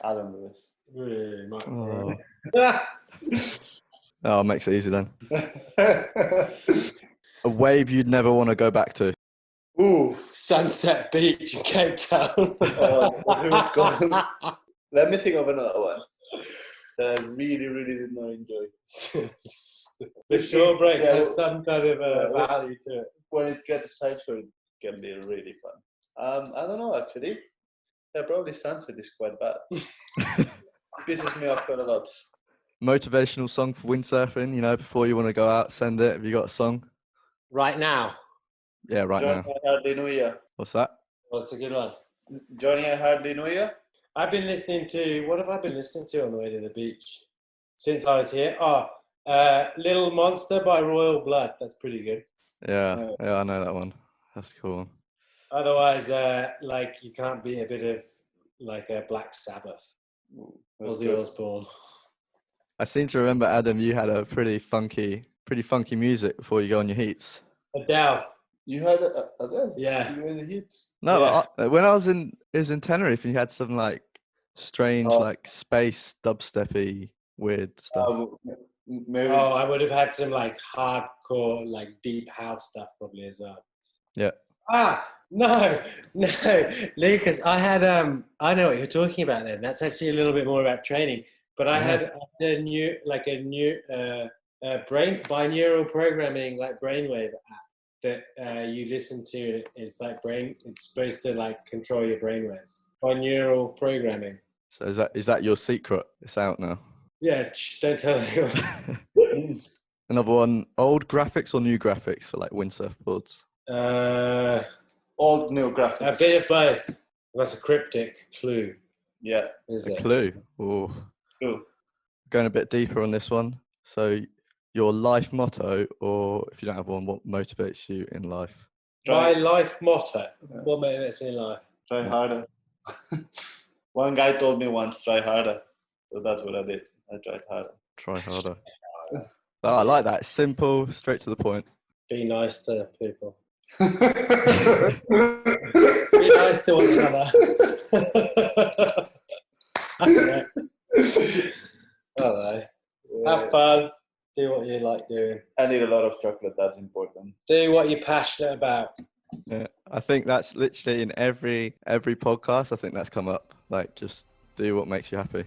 Adam Lewis. Really, Marc Oh. Pare. Oh, makes it easy then. A wave you'd never want to go back to? Ooh, Sunset Beach in Cape Town. Let me think of another one that I really, really did not enjoy. The shore break Yeah, has some kind of value to it. When it gets sideshore, it can be really fun. I don't know actually. Yeah, probably Sunset is quite bad. Pisses me off quite a lot. Motivational song for windsurfing, you know, before you want to go out, send it. Have you got a song? Right now. Yeah, right Johnny, now. I hardly know you. What's that? What's a good one? Johnny, I hardly know you. I've been listening to, what have I been listening to on the way to the beach since I was here? Little Monster by Royal Blood. That's pretty good. Yeah, I know that one. That's a cool one. Otherwise, like you can't beat a bit of like a Black Sabbath. Ozzy Osbourne. I seem to remember, Adam, you had a pretty funky music before you go on your heats. Adele. You had Adele? Yeah. You were in the heats? No, Yeah. when I was in Tenerife, and you had some like strange, like space dubsteppy weird stuff. Maybe. Oh, I would have had some like hardcore, like deep house stuff probably as well. Yeah. No, Lucas. I had I know what you're talking about. Then that's actually a little bit more about training. But I had a new brain binaural programming like brainwave app that you listen to. It's like it's supposed to like control your brainwaves. Binaural programming. So is that your secret? It's out now. Yeah, don't tell anyone. Another one, old graphics or new graphics for like windsurf boards? Old new graphics. A bit of both. That's a cryptic clue. Yeah. Is it? Clue. Ooh. Clue. Going a bit deeper on this one. So your life motto, or if you don't have one, what motivates you in life? My life motto. What motivates me in life? Try harder. One guy told me once, try harder. So that's what I did. I tried harder. Try harder. Oh, I like that. Simple, straight to the point. Be nice to people. Be nice to one another. I don't know. Have fun. Do what you like doing. I need a lot of chocolate. That's important. Do what you're passionate about. Yeah, I think that's literally in every podcast. I think that's come up. Like, just do what makes you happy.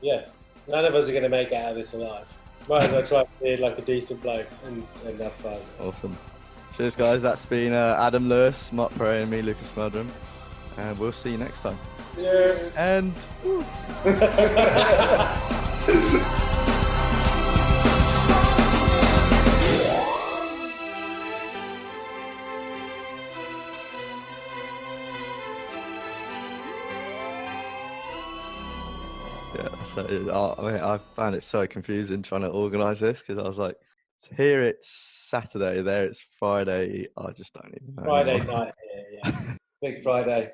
Yeah. None of us are going to make it out of this alive. Might as well try to be like a decent bloke and have fun. Awesome. Cheers, guys. That's been Adam Lewis, Marc Pare, and me, Lucas Meldrum. And we'll see you next time. Cheers. And... Yeah, so I found it so confusing trying to organise this because I was like, here it's Saturday, there it's Friday. I just don't even know. Friday anymore. night, yeah. Big Friday.